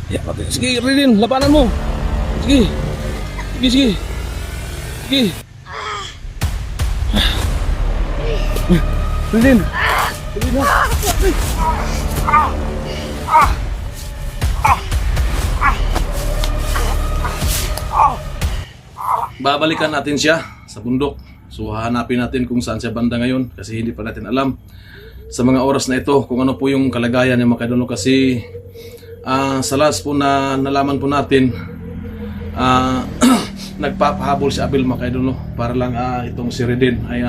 Ya, sige, Ridin, labanan mo. Sige. Sige, sige. Sige. Ridin. Ridin na. Babalikan natin siya sa bundok. So hahanapin natin kung saan siya banda ngayon kasi hindi pa natin alam sa mga oras na ito kung ano po yung kalagayan niya mga kaidolo kasi sa last po na nalaman po natin nagpapahabol si Abel mga kaidolo para lang itong si Redin ay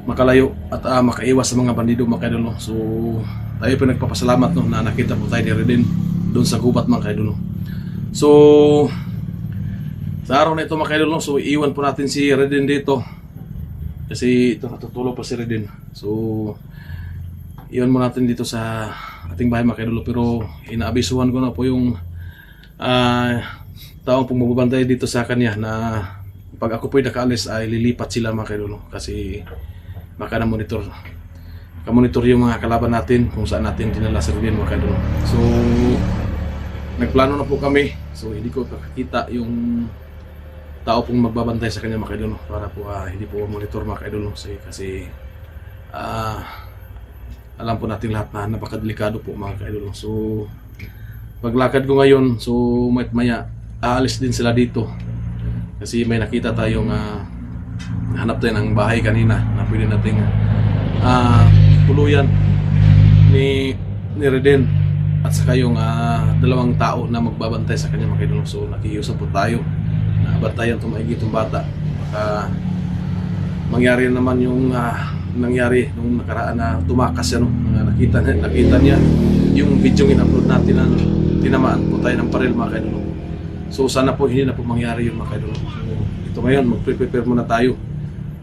makalayo at makaiwas sa mga bandido mga kaidolo. So tayo po nagpapasalamat no, na nakita po tayo ni Redin doon sa gubat mga kaidolo. So sa araw na ito mga kaidolo, so iwan po natin si Redin dito kasi ito natutulog pa si Redin. So iwan mo natin dito sa ating bahay mga kaidolo, pero inaabisuhan ko na po yung taong pong magbabantay dito sa kanya na pag ako po'y nakaalis ay lilipat sila mga kaidolo kasi monitor yung mga kalaban natin kung saan natin dinala si Redin mga kaidolo. So nagplano na po kami, so hindi ko kakakita yung tao pong magbabantay sa kanya mga kaidolo para po hindi po monitor mga kaidolo kasi alam po natin lahat na napakadelikado po mga kaidolo. So paglakad ko ngayon, so maya aalis din sila dito kasi may nakita tayong hanap tayo ng bahay kanina na pwede nating tuluyan ni Redin at saka yung dalawang tao na magbabantay sa kanya mga kaidolo. So nakiusap po tayo na bantayan itong maigi itong bata baka mangyari naman yung nangyari nung nakaraan na tumakas siya no? Nakita niya yung video in-upload natin na tinamaan po tayo ng parel mga kaidolo. So sana po hindi na po mangyari yung mga kaidolo. So ito ngayon mag-prepare muna tayo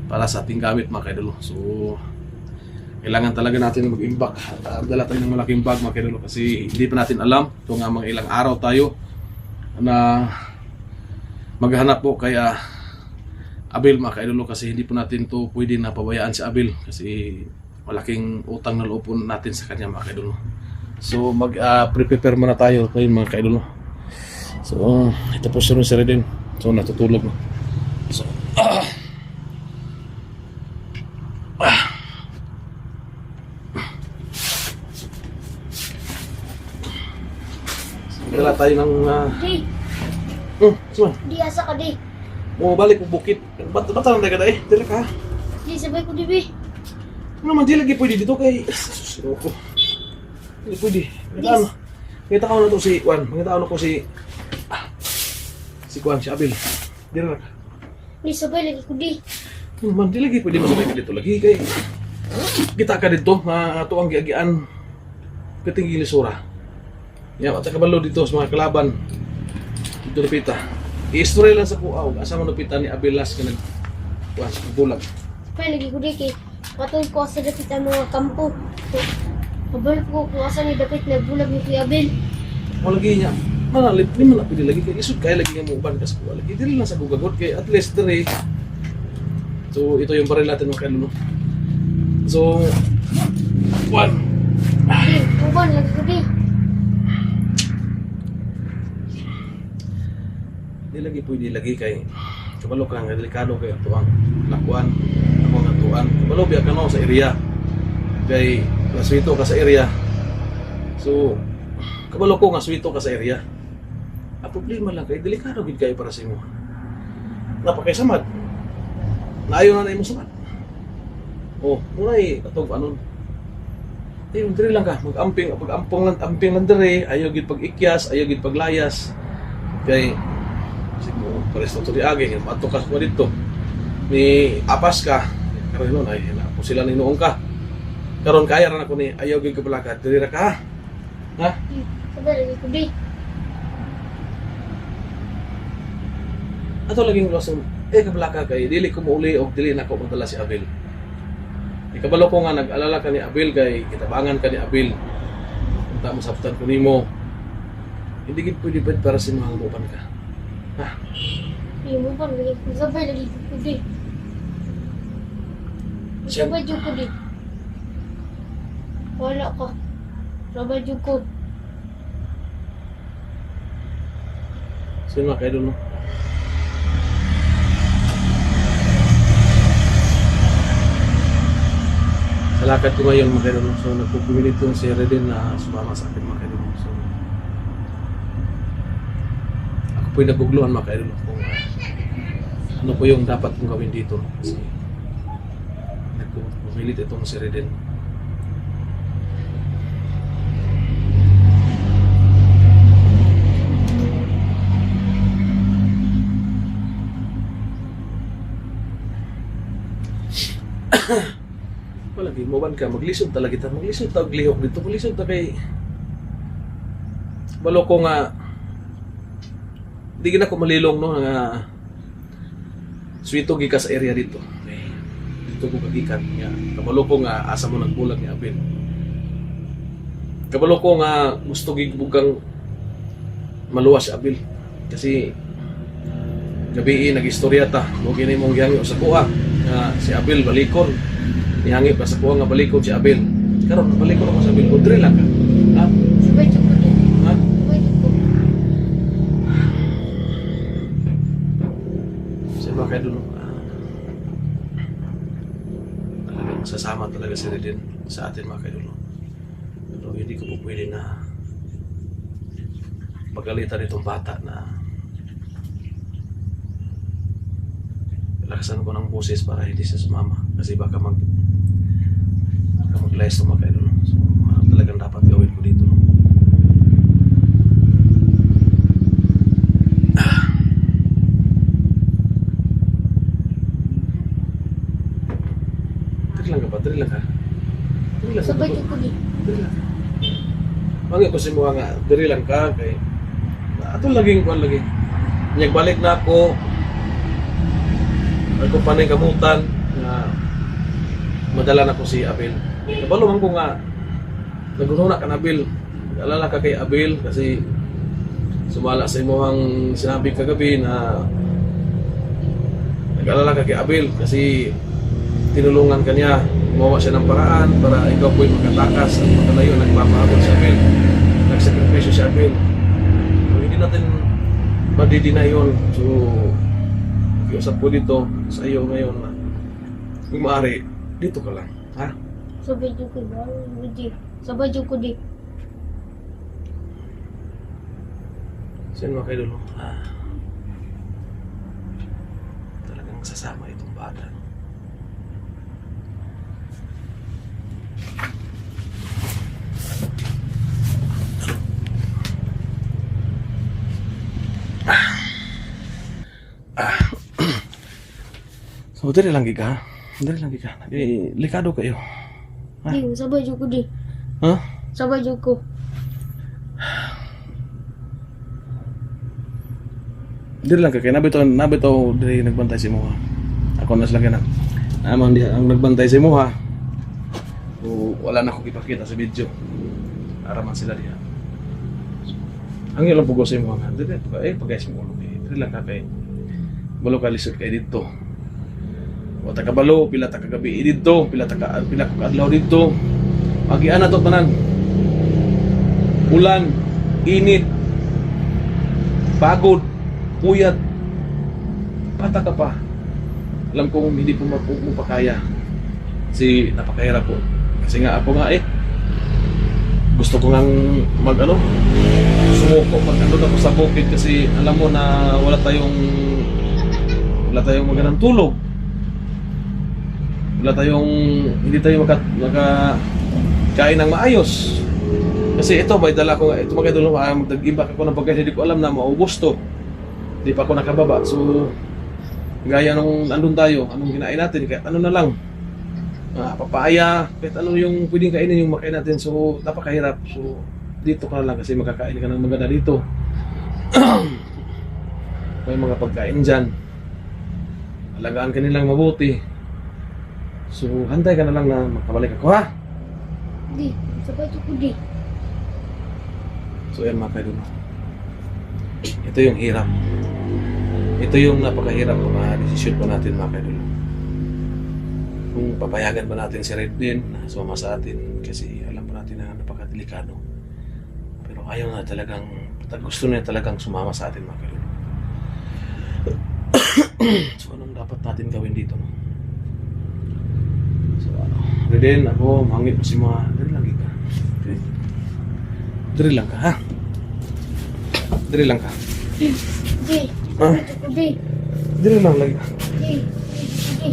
para sa ating gamit mga kaidolo. So kailangan talaga natin mag-imbak at dala tayo ng malaking bag mga kaidolo kasi hindi pa natin alam kung mga ilang araw tayo na maghanap po kaya Abel mga kaidolo kasi hindi po natin to pwede na pabayaan si Abel kasi malaking utang na loob po natin sa kanya mga kaidolo. So mag-prepare muna tayo kayo mga kaidolo. So ito po si Redin. So natutulog na. So dala tayo ng saan? Di asa ka di. Balik ko bukit. Ba't lang tayo ka eh? Dila ka. Di sabay ko di bi. Ano naman, di lagi pwede dito kay... Susiro ko. Hindi pwede. Kita ko na to si Juan. Kita ko na ko si... Si Juan, si Abel. Dila ka. Di sabay lagi ko di. Ano naman, di lagi pwede masabay ka dito lagi kay... Kita ka dito, ito ang giagian. Kating gilisura. Yan, at kabalo dito sa mga kalaban. Dito napita. I-story lang sa kuaw. Asa mo napita ni Abelas ka nagbulag. Sabay lagi ko di kay. Patuloy ko sa dapit ang mga kampo. Kabalik ko kung asa ni dapit nagbulag ni Kuya Abel. O lagi niya. Manalip, di man na pwede lagi kay isod kaya lagi niya mo uban kasi kuha lagi. Dili lang sa gugagot kay at least dere. So ito yung baril natin mga kaluno. So Juan. Di, uban lagi ko di. Di lagi pwede lagi kay kabalo ka nga delikado kay ato ang lakuan ako ang atuan kabalo biya ka no sa area kay naswito ka sa area so kabalo ko nga swito ka sa area ang problema lang kay delikado gid kay para sa imo napakaisamad naayon na imo samad munay atog anon ayun diri lang ka mag-amping lang diri ayaw gid pag-ikyas ayaw gid paglayas kay siguro pares na ito di agi, matukas mo dito ni apas ka karon nun ay po sila ni noong ka karon kaya rin ako ni ayaw gig kabalakad diri ra ka ha? Sabay lagi ko di. Ato laging lason kabalaka kay dili ko mauli o dili na ko madala si Abel ikabalo ko nga nag-alala ka ni Abel kay kitabangan ka ni Abel punta mo sabtan ko nimo hindi gid pwede para sa mga uban ka ha? Di mo pa lagi ko. Sabay lagi ko di. Sabay dyan ko di. Wala ka. Sabay jud ko. So yun mga kaidol, no? Sa lakad ko ngayon mga kaidol, no? So nagpupumilit yung si Redin na sumama sa akin mga kaidol. So ako po'y naguguluhan mga kaidol kung ano po yung dapat kong gawin dito, no? Kasi nagpupumilit itong si Redin. Palagi mo man ka, maglisod talaga kita, maglisod tawag lihok dito, maglisod ta kay balo ko nga di gina ko malilong no nga suwito gikas area dito. Okay. Dito ko kagikan nga kabalo ko nga asa mo nagbulag ni Abel. Kabalo ko nga gusto gigbugang maluwas si Abel kasi gabi nagistorya ta mo gini mong gihangi sa kuha nga si Abel balikon. Nihangi pa sa kuha nga balikon si Abel. Karon balikon ako sa Abel ko drill lang ka. Ha? Sabay jud ko. Ha? Sabay jud ko. Sa mga kaidol, talagang sasama talaga si Redin sa atin mga kaidol. Pero hindi ko po pwede na pagalitan itong bata na lakasan ko ng boses para hindi siya sumama kasi baka mag-lies to mga kaidol. So talagang dapat gawin ko dito, no? Drill lang ka ba? Drill lang ka? Drill lang Sabay ka? jud ko di. Drill lang ka? Mangi ko si mga nga drill lang ka kay ato laging kuan lagi balik na ako pa na kamutan na madala na ko si Abel. Kabalo man ko nga naguluna ka na Abel. Nag-alala ka kay Abel kasi sumala sa imong sinabi kagabi na nag-alala ka kay Abel kasi tinulungan ka niya, gumawa siya ng paraan para ikaw po'y makatakas at makalayo. Nagpapahabol si Abel, nagsakripisyo si Abel. So, hindi natin madidina yun. So iusap ko dito sa iyo ngayon na kung maaari, dito ka lang, ha? Sabay jud ko. Di. Sabay jud ko di. Sino mga kaidol, talagang sasama itong bata. So, dali lang ka. Dali lang ka. Likado kayo. Ha? Di, sabay jud ko di. Ha? Sabay jud ko. Dili lang ka. Kaya nabito dili nagbantay si mo, ha? Ako na sila na. Naman di ang nagbantay si mo, ha? O, wala na akong ipakita sa video. Araman sila diha. Ang ilang pugo sa mo, ha? Dili, pag-guys mo. Dili lang ka kay balo ka lisod kay dito. O takabalo, pila ta kagabi dito, pila ko kadlaw dito. Magian na to tanan. Ulan, init, pagod, puyat. Bata ka pa. Alam ko hindi po mo pa kaya. Kasi napakahirap po. Kasi nga ako nga gusto ko ngang sumuko pag nandun ako sa bukid kasi alam mo na wala tayong magandang tulog. Hindi tayo makakain ng maayos. Kasi ito, may dala ko, ito mga idol, mag-imbak ako ng pagkain, hindi ko alam na maubos to. Hindi pa ako nakababa. So, gaya nung andun tayo, anong kinain natin, kahit ano na lang. Papaya, kahit ano yung pwedeng kainin yung makain natin. So, napakahirap. So, dito ka lang kasi makakain ka ng maganda dito. May mga pagkain dyan. Alagaan ka nilang mabuti. So, hantay ka na lang na makabalik ako, ha? Di, sabay jud ko di. So, yan mga kaidol. Ito yung hirap. Ito yung napakahirap ng mga desisyon pa natin mga kaidol. Kung papayagan ba natin si Redin na sumama sa atin kasi alam pa natin na napakadelikado. Pero ayaw na talagang, gusto niya talagang sumama sa atin mga kaidol. So anong dapat natin gawin dito? No? So Reden, ako, mangit mo si mga, dari lang ka. Dari lang ka, ha? Dari lang ka. Di. Ah? Di. Dari lang lagi ka. Di. Di. Di.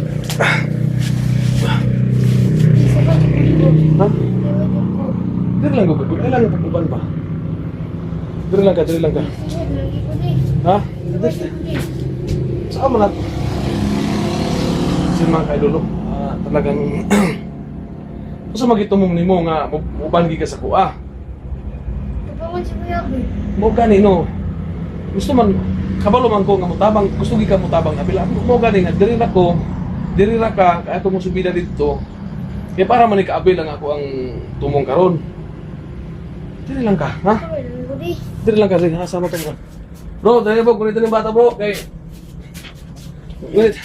Sabay ko. Ha? Sabay ko. Dari lang ka, ay lang pagkuban ba? Dari lang ka, dari lang ka. Lagi ko di. Ha? Sabay ko di. Saan mo na? Kasi mga kaidolo, talagang kung sa magitumong ni mo nga, mubangi ka sa kuha. Kapangan si Kuya Abel. Mo gani no. Gusto man kabalo man ko nga mutabang, gusto gi ka mutabang na bila. Mo gani nga diri ra ko, diri ra ka kay ato mo subida dito. Kaya para man ikaabil lang ako ang tumong karon. Diri lang ka, ha? Sabay lang ko di. Diri lang ka, diri ha sama to. Bro, dali bro, kunito ni bata bro. Kay wait.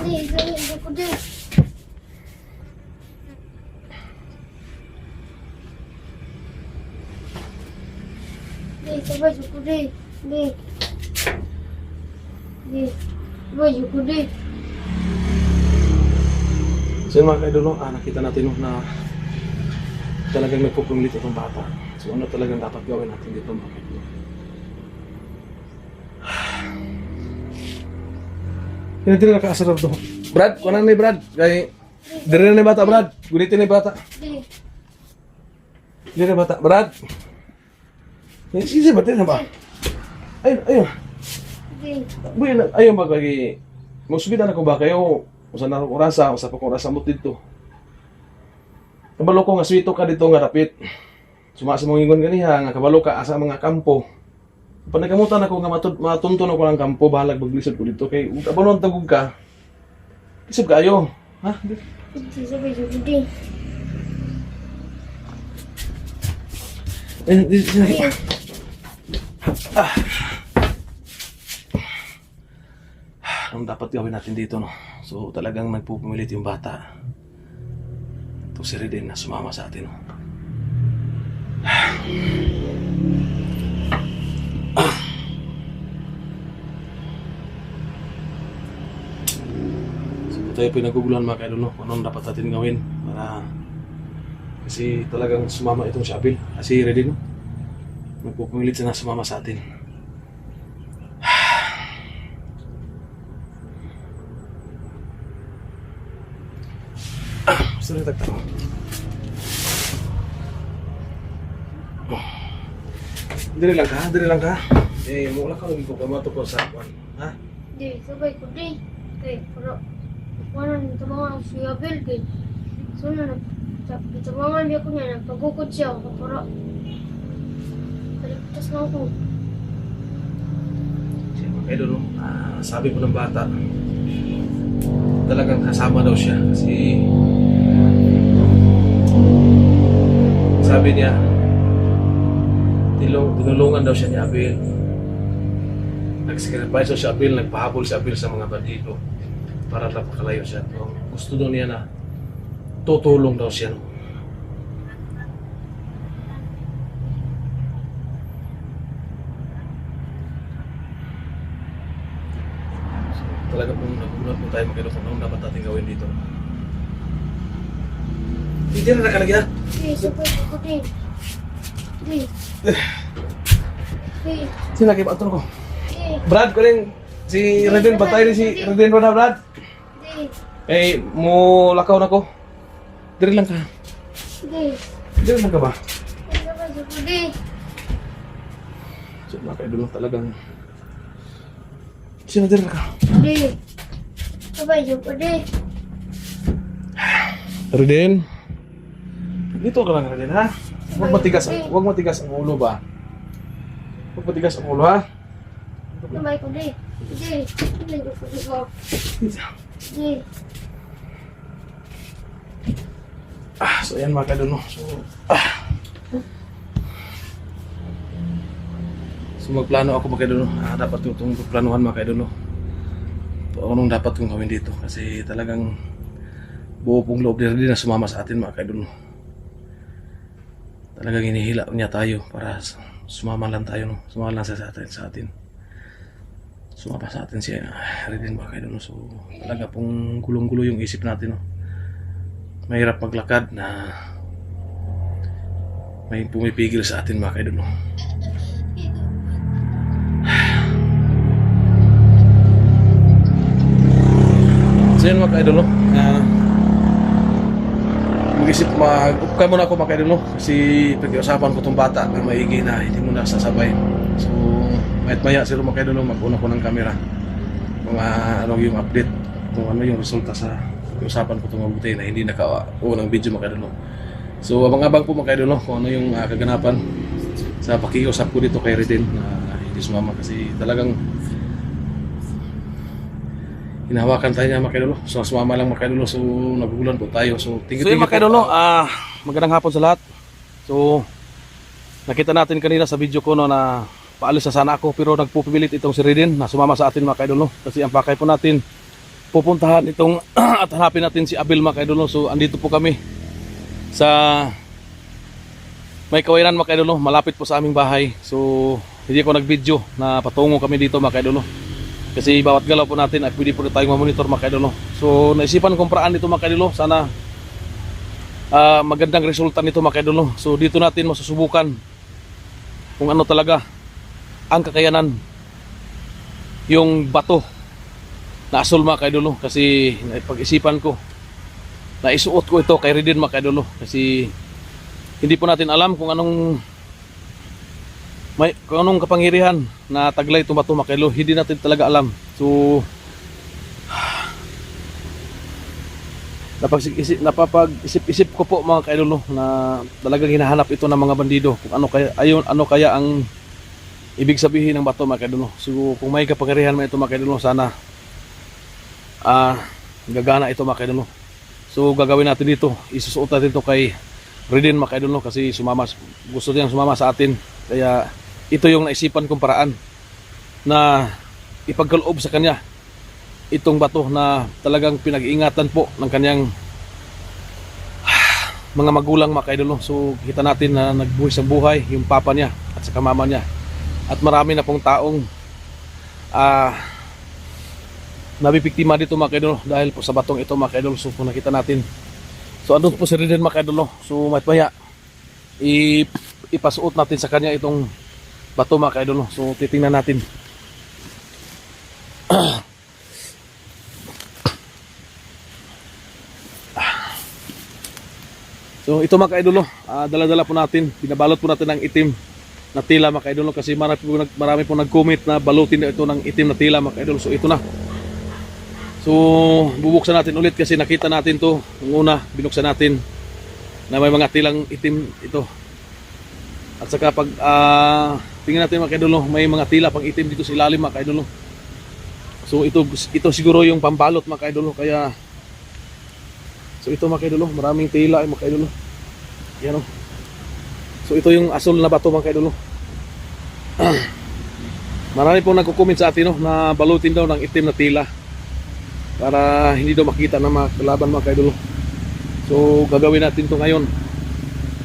Di. Sabay ko di. Di. Sabay ko di. Di. Di. Sabay ko di. So yun mga kaidolo, nakita natin no, na talagang nagpupumilit itong bata. So ano talagang dapat gawin natin dito mga kaidolo? Hindi na nakaasarap to. Brad, kunan ni Brad. Kay dire na ni bata Brad. Gunitin ni bata. Di. Dire bata Brad. Sige ba na ba? Ayun. Di. Buy na ayun ba kay musubida na ko ba kayo? Usa na ko rasa, usa pa ko rasa mo dito. Kabalo ko nga swito ka dito nga rapit. Sumasa mong ingon ganiha nga kabalo ka asa mga kampo. Panagamutan ako nga matunton ako ng kampo, bahalag maglisod ko dito kay ug abanon tagog ka. Isip kayo, ha? Di. Sabay ko di. Di. Ang dapat gawin natin dito, no? So talagang nagpupumilit yung bata. Ito si Reden na sumama sa atin, no? So tayo pinaguguluhan mga kaidol, no? Kung anong dapat natin gawin para kasi talagang sumama itong si Abel, si Reden, no? Nagpupumilit siya na sumama sa atin. Sino tagtao? Diri lang ka, diri lang ka. Mula ka lagi ko kamato ko sa kwan, ha? Di. Sabay ko di. Kay pero wala nang tabangan si Abel kay. So na tabangan niya ko niya nagpagukod siya pero taligtas na ako. Kaya doon, sabi ko ng bata, talagang kasama daw siya kasi sabi niya, tinulungan daw siya ni Abel. Nag-sacrifice daw si Abel, nagpahabol si Abel sa mga bandido para napakalayo siya. So, gusto daw niya na tutulong daw siya. So, talaga pong nagulat po tayo magkano kung anong dapat natin gawin dito. Hindi na nakalagi ha? Di. Sabay ko di. Di. Di. Sino lagi ba ito ko? Di. Brad, ko rin si Reden, batay rin si Reden ba na Brad? Di. Eh, mo lakaw na ko. Diri lang ka. Di. Diri lang ka ba? Sabay ko di. So, mga kaidolo talagang sino diri lang ka? Di. Sabay ko di. Reden. Dito ka lang Reden ha. Huwag matigas ang ulo ba? Huwag matigas ang ulo ha. Sabay ko di. Di. Sabay ko di. Di. So ayan mga kaidolo. So magplano ako mga kaidolo. Dapat itong planuhan mga kaidolo. Anong dapat kong gawin dito kasi talagang buo pong loob din na sumama sa atin mga kaidolo. talagang hinihila niya tayo para sumama lang tayo, no? Sumama lang sa atin. Sumama sa atin siya, Redin mga kaidol, no? So talaga pong gulong-gulo yung isip natin, no? Mahirap maglakad na may pumipigil sa atin mga kaidol, no? So yun mga kaidol, no? Mag-upka muna ako mga kaidol, no? Kasi pag-iusapan ko itong bata na maigi na hindi mo nasasabay. So maya sila mga kaidol, no? Mag-una ko ng camera kung ano yung update, kung ano yung resulta sa pag-iusapan ko itong mabuti na hindi naka-unang video mga kaidol, no? So abang-abang po mga kaidol, no? Kung ano yung kaganapan sa pakiusap ko dito kay Redin na hindi sumama kasi talagang hinahawakan tayo niya mga kaidol. So sumama lang mga kaidol. So nagugulan po tayo. So tingin-tingin mga kaidol, magandang hapon sa lahat. So nakita natin kanina sa video ko, no, na paalis na sana ako pero nagpupilit itong si Redin na sumama sa atin mga kaidol, no? Kasi ang pakay po natin pupuntahan itong at hanapin natin si Abel mga kaidol, no? So andito po kami sa may kawayan mga kaidol, no? Malapit po sa aming bahay. So hindi ako nag-video na patungo kami dito mga kaidol, no? Kasi bawat galaw po natin ay pwede po tayong mamonitor mga kaidol, no? So naisipan kong paraan dito mga kaidol, no? Sana magandang resulta nito mga kaidol, no? So dito natin masusubukan kung ano talaga ang kakayanan yung bato na asol mga kaidol, no? Kasi pag-isipan ko na isuot ko ito kay Redin mga kaidol, no? Kasi hindi po natin alam kung anong kapangyarihan na taglay itong bato mga kaidol. Hindi natin talaga alam. So napapag-isip-isip ko po mga kaidol, no, na talagang hinahanap ito ng mga bandido kung ano kaya ang ibig sabihin ng bato mga kaidol, no. So kung may kapangyarihan man ito mga kaidol, no, sana gagana ito mga kaidol, no. So gagawin natin dito, isusuot natin ito kay Redin mga kaidol, no, kasi gusto niyang sumama sa atin. Kaya ito yung naisipan kong paraan na ipagkaloob sa kanya itong bato na talagang pinag-iingatan po ng kanyang mga magulang mga kaidol, no. So kita natin na nagbuhay sa buhay yung papa niya at saka mama niya, at marami na pong taong nabibiktima dito mga kaidol dahil po sa batong ito mga kaidol. So kung nakita natin, so andun po si Redin mga kaidol, no. So maya ipasuot natin sa kanya itong bato mga kaidol, no. So titingnan natin. So ito mga kaidol, no, dala-dala po natin, binabalot po natin ng itim na tila mga kaidol, no, kasi marami po nag-comment na balutin ito ng itim na tila mga kaidol. So ito na. So bubuksan natin ulit kasi nakita natin to nung una, binuksan natin na may mga tilang itim ito. At saka pag tingnan natin mga kaidol, may mga tila pang itim dito sa ilalim mga kaidol. So ito siguro yung pambalot mga kaidol, kaya so ito mga kaidol, maraming tila mga kaidol. Yan, oh. So ito yung asol na bato mga kaidol. Marami pong nagko-comment sa atin, no, na balutin daw ng itim na tila para hindi daw makita ng mga kalaban mga kaidol. So gagawin natin to ngayon.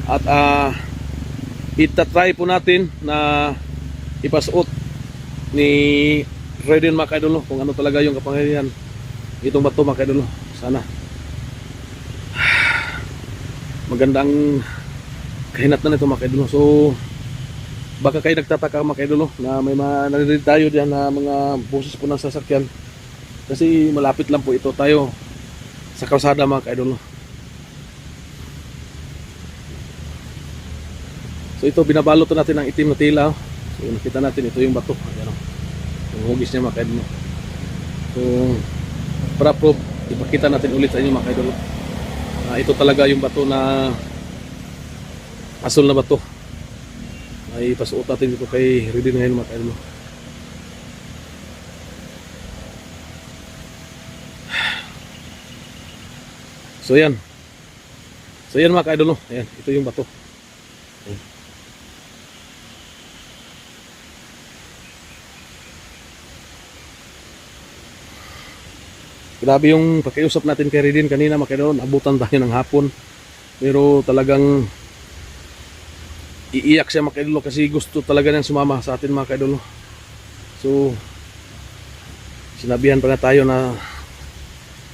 At itatry po natin na ipasuot ni Redin mga kaidol, kung ano talaga yung kapangyarihan itong bato mga kaidol. Sana magandang kahinatnan ito mga kaidol. So baka kayo nagtataka mga kaidol na may narinig tayo diyan na mga boses po ng sasakyan, kasi malapit lang po ito tayo sa kalsada mga kaidol. So ito binabalot natin ng itim na tila. So nakita natin ito yung bato. Ayan, yung hugis niya mga kaidol. So para po ipakita natin ulit sa inyo mga kaidol. Ito talaga yung bato na asol na bato. Ay ipasuot natin dito kay Redin ngayon mga kaidol. So yan. So yan mga kaidol. Ayan, ito yung bato. Ayan. Grabe yung pakiusap natin kay Redin kanina mga kaidol. Abutan tayo ng hapon. Pero talagang iiyak siya mga kaidolo kasi gusto talaga niyang sumama sa atin mga kaidolo. So sinabihan pa na tayo na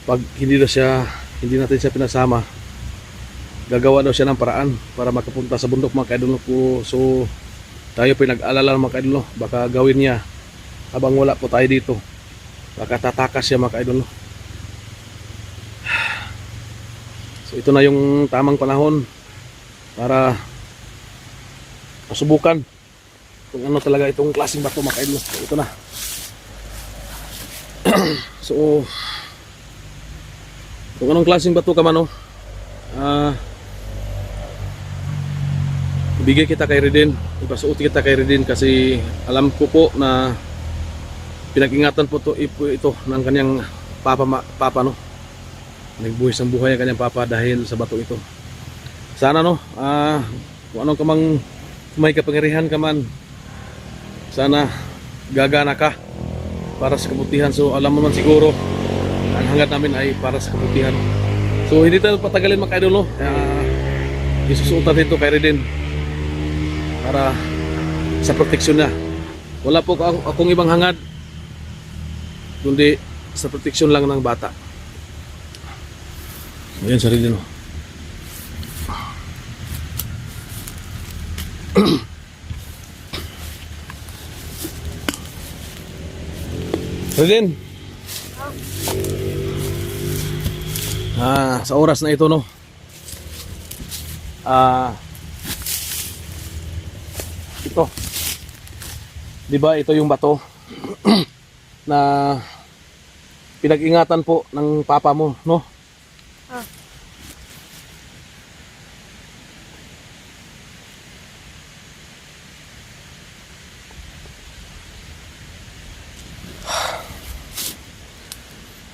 pag hindi natin siya pinasama, gagawa daw siya ng paraan para makapunta sa bundok mga kaidolo po. So tayo pinag-alala mga kaidolo, baka gawin niya habang wala po tayo dito, baka tatakas siya mga kaidolo. So ito na yung tamang panahon para masubukan kung ano talaga itong klaseng bato mga kaidolo. So ito na. So kung anong klaseng bato ka man, ibigay kita kay Reden, ipasuot kita kay Reden kasi alam ko po na pinag-ingatan po ito ng kanyang papa no. Nagbuhis ng buhay ang kanyang papa dahil sa bato ito. Sana no, kung anong kamang may kapangyarihan ka man, sana gagana ka para sa kabutihan. So alam mo man siguro ang hangad namin ay para sa kabutihan. So hindi tayo patagalin mga kaidolo, isusuot natin ito kay Reden para sa proteksyon niya. Wala po akong ibang hangad kundi sa proteksyon lang ng bata. Ayan sa Reden. Reden, sa oras na ito no, ito, di ba ito yung bato na pinag-ingatan po ng papa mo, no?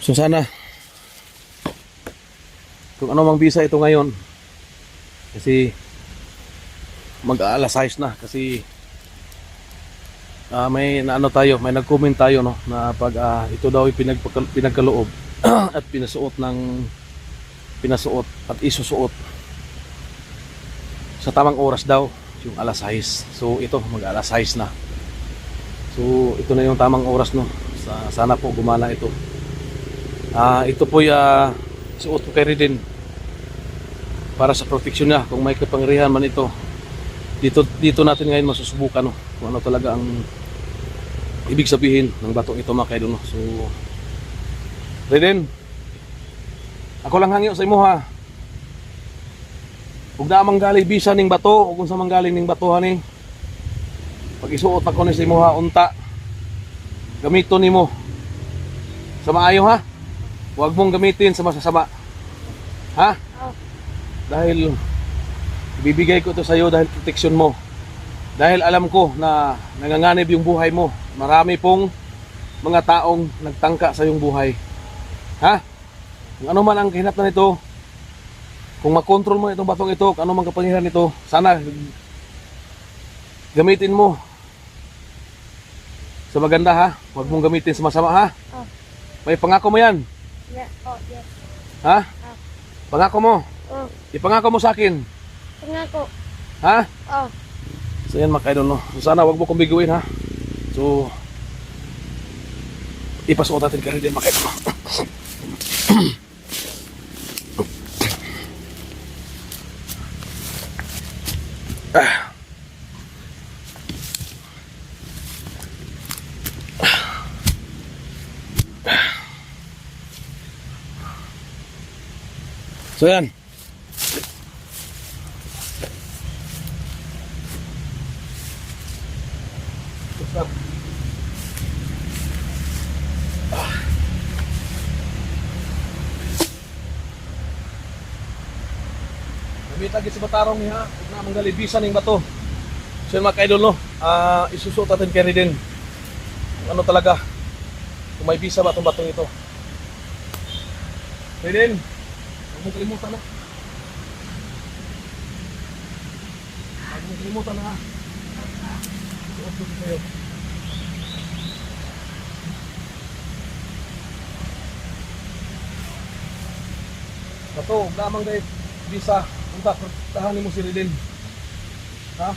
So sana kung ano mang bisa ito ngayon, kasi mag-aalas 6 na, kasi may naano tayo, may nag-comment tayo no, na pag ito daw ay pinagkaloob at pinasuot at isusuot sa tamang oras daw, yung alas 6. So ito mag-aalas 6 na. So ito na yung tamang oras no. Sana po gumana ito. Ito po suot ko kay Reden para sa proteksyon niya. Kung may kapangyarihan man ito, dito natin ngayon masusubukan no, kung ano talaga ang ibig sabihin ng batong ito mga kaidolo. So Reden, ako lang hangyo sa imo ha, ug na manggali bisa ning bato ug kung sa manggaling ning bato ni, pag isuot ako ni sa imo ha, unta gamiton nimo sa maayo ha. Huwag mong gamitin sa masasama. Ha? Dahil bibigay ko ito sa iyo dahil proteksyon mo. Dahil alam ko na nanganganib yung buhay mo. Marami pong mga taong nagtangka sa iyong buhay. Ha? Kung ano man ang kahinatnan nito, kung makontrol mo itong batong ito, kung ano man kapangyarihan nito, sana gamitin mo sa maganda ha. Huwag mong gamitin sa masama ha. May pangako mo yan. Yes. Ha? Pangako mo. Ipangako mo sa akin. Pangako. Ha? So yan mga kaidol no. So sana wag mo kong biguin ha. So ipasuot natin ka rin din mga kaidol. So yan. Gamit lagi sa batarong niya, huwag na manggalibisan ng bato. So yun mga kaidol no, isusuot natin kay Reden kung ano talaga, kung may bisa ba itong batong ito. Reden, huwag mong kalimutan na. Huwag mong kalimutan na. Suot ko sa'yo. Bato, huwag lamang dahil bisa. Punta, tahanin mo si Reden. Ha?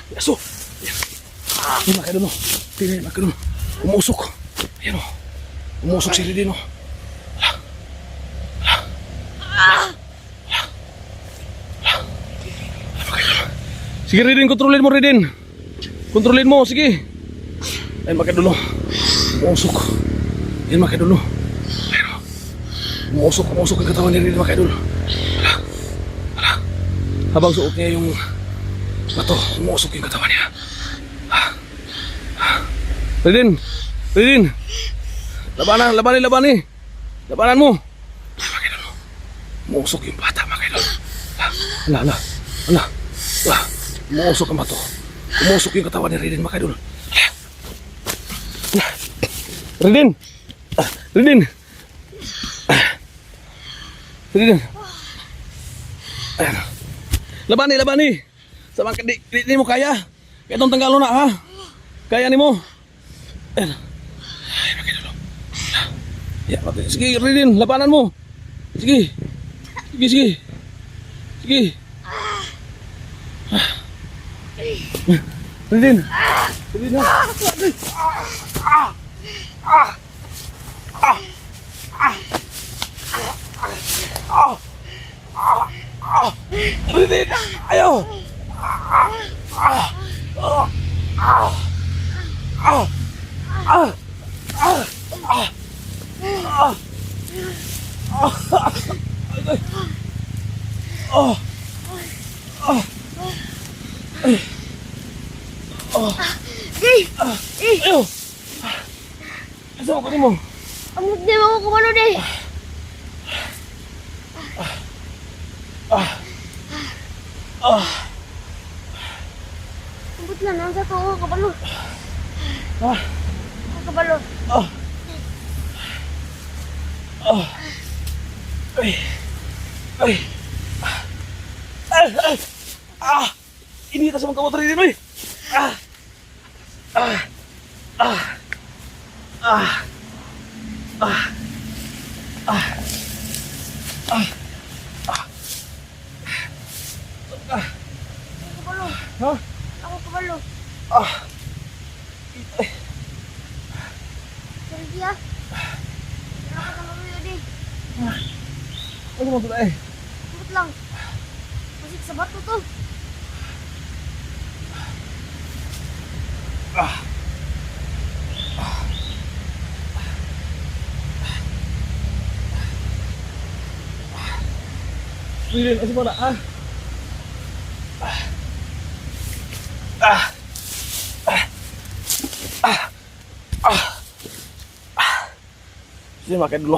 Yaso! Yan. Yan mga kaidol, no? Tingnan yan mga kaidol. Umusok. Ayan o. Umusok si Ridin, no? Sige Ridin, kontrolin mo Ridin. Kontrolin mo, sige. Ayan mga kaidol, no? Umusok. Yan mga kaidol, no? Ayan o. Umusok ang katawan ni Ridin mga kaidol. Habang suot niya yung bato, umusok yung katawan niya. Ridin! Labanan! Labanan mo! Mga kaidol, umusok yung bata mga kaidol. Ala. Umusok ang bato. Umusok yung katawan ni Ridin mga kaidol. Ridin! Ayan. Labani. Sama di mo kaya. Kaya itong tanggalo na ha. Kaya ni mo. Ayan. Ay, makidolo. Ya, sige, Ridin, labanan mo. Sige. Ridin ha. Ridin, ayo. Ayo. Asa ko nimo? Amot di ako kumano di. Ambot na, nasa ko ako kabalo. Kabalo. Ini tas mga kamot rin, oy. Kabalo. Ha? Ako kabalo. Sige ah. Ako kabalo yun di. Ano mo pala eh? Ambot lang. Masik sa bato to. Ridin, asa mo na, Sige, makanya dulu.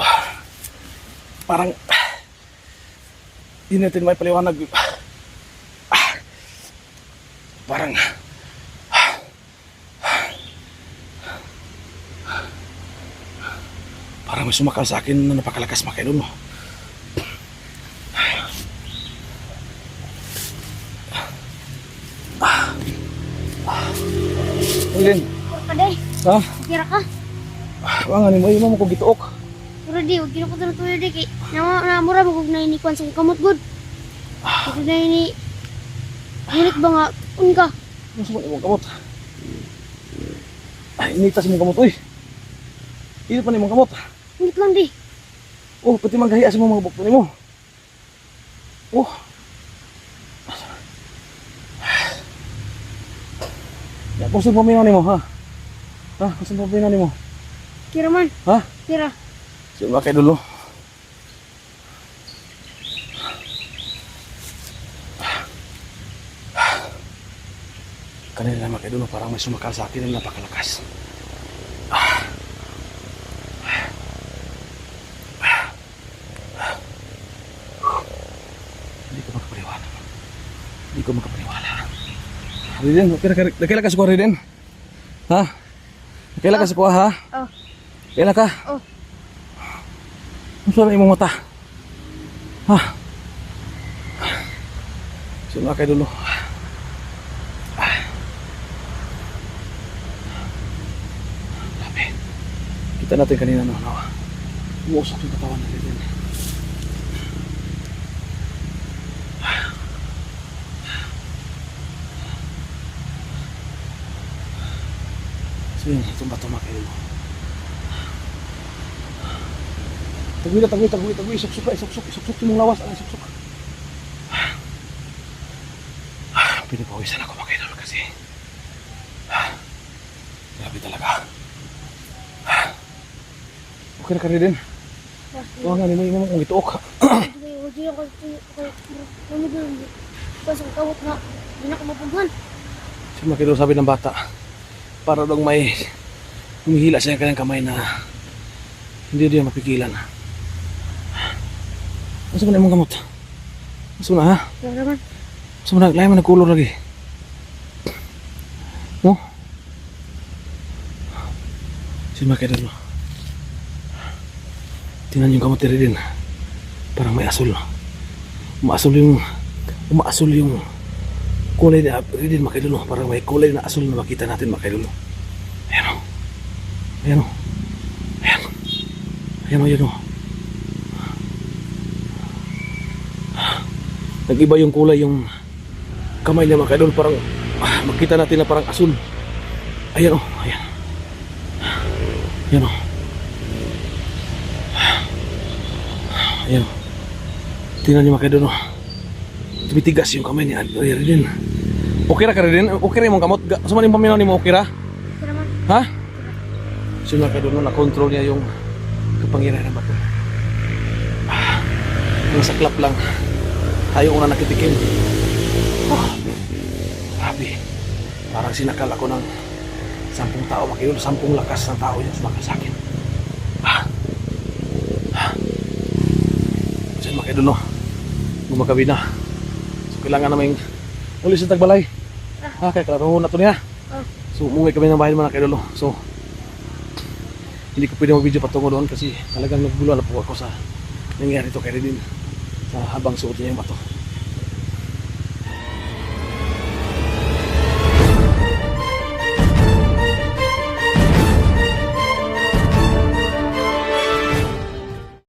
Parang hindi natin may paliwanag. Parang may sumakal sa akin na napakalakas mga kaidol, no? Ridin. Kaday. Ha? Kira ka. Wala nga ni mo, mo ko gituok. Pero di, huwag ko na tuyo di kay namura mo kung nainikuan sa kamot good. Kung na ini hinik ba nga unka. Ano sa mga kamot? Ay, initas mo kamot, uy. Hindi pa ni mong kamot. Hinik lang di. Oh, pati maghahiya sa mga bukto ni mo. Oh. Ya, kung saan paminaw ni mo, ha? Ha? Kung saan paminaw ni mo? Kira man. Ha? Kira. Sige, makay dulo. Kanina makay dulo, parang may sumakal sa akin na napakalakas. Hindi ko makapaniwala. Ridin, nakailan ka sa kuha, Ridin? Ha? Nakailan ka sa kuha, ha? Oh. Kailan ka? Oh. Ano sa imong mata? Ha? Sino kayo dulo? Grabe. Kita natin kanina, no? Umuusok yung katawan natin. So yun, itong bato mga kaidol. Tagwi, suksok yung lawas, suksok. Pinapawisan ako mga kaidol kasi grabe talaga. Okay na ka rin din. Huwag nga nimo yung kung ituok. Hindi ako doon. Kasi ang kawat na, hindi na ako mapaghan. So mga kaidol, sabi ng bata, para daw may humihila siya yung kanyang kamay na hindi diya mapigilan. Masa mo na imong gamot? Masa mo na ha? Wala naman. Masa mo na, lahat mo nagkulor lagi. No? So mga kaidol, tingnan yung kamot din. Parang may asul. Umaasul yung kulay na rin mga kaidol. Parang may kulay na asul na makita natin mga kaidol. Ayan o. Ayan o. Ayan. Ayan o, ayan o. Nag-iba yung kulay yung kamay niya mga kaidol. Parang makita natin na parang asul. Ayan o. Ayan. Ayan o. Ayan. Tingnan niyo mga kaidol. Tumitigas yung kamay niya. Rin. Okay ra ka rin? Okay ra yung kamot? Suman yung paminaw ni mo, okay ra? Wala naman. Ha? So mga kaidol, na-control niya yung kapangyarihan ng bato. Yung saklap lang. Tayo una nakitikim. Grabe. Parang sinakal ako ng 10 tao mga kaidol. 10 lakas ng tao yung sumakal sa akin. So mga kaidol, no? Gumagabi na. So kailangan namin ulit sa tagbalay. Kaya klaro na ito niya. So umuwi kami ng bahay mga kaidol. So hindi ko pwede mag-video patungo doon kasi talagang nagbuluhan na po ako sa nangyari ito kay Redin sa habang suot niya yung bato.